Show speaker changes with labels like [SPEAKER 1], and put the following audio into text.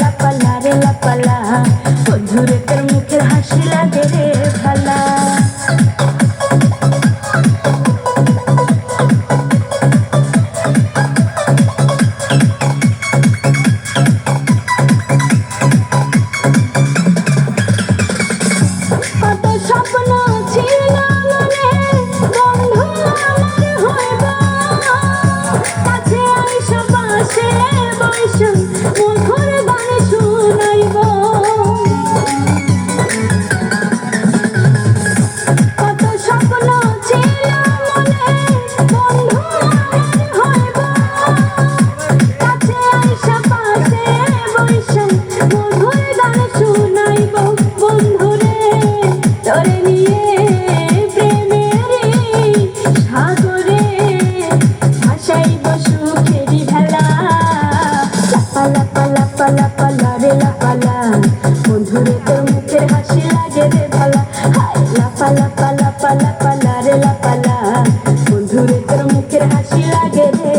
[SPEAKER 1] লাপালা রে লাপালা, বন্ধুরে তোর মুখের হাসি লাগে রে ভালা। কত স্বপ্ন ছিল মনে, বন্ধু আমার হইব, কাছে আইসো পাশে বইসো, মধুর গান শুনাইব। কত স্বপ্ন ছিল মনে, বন্ধু আমার হইব, কাছে আইসো পাশে বইসো, মধুর গান শুনাইব। বন্ধুরে তোরে নিয়ে প্রেমের সাগরে ভাসাইব সুখেরি ভেলা। লাপালা রে লাপালা, বন্ধুরে তোর মুখের হাসি লাগে রে ভালা। হায় লাপালা রে লাপালা, বন্ধুরে তোর মুখের হাসি লাগে রে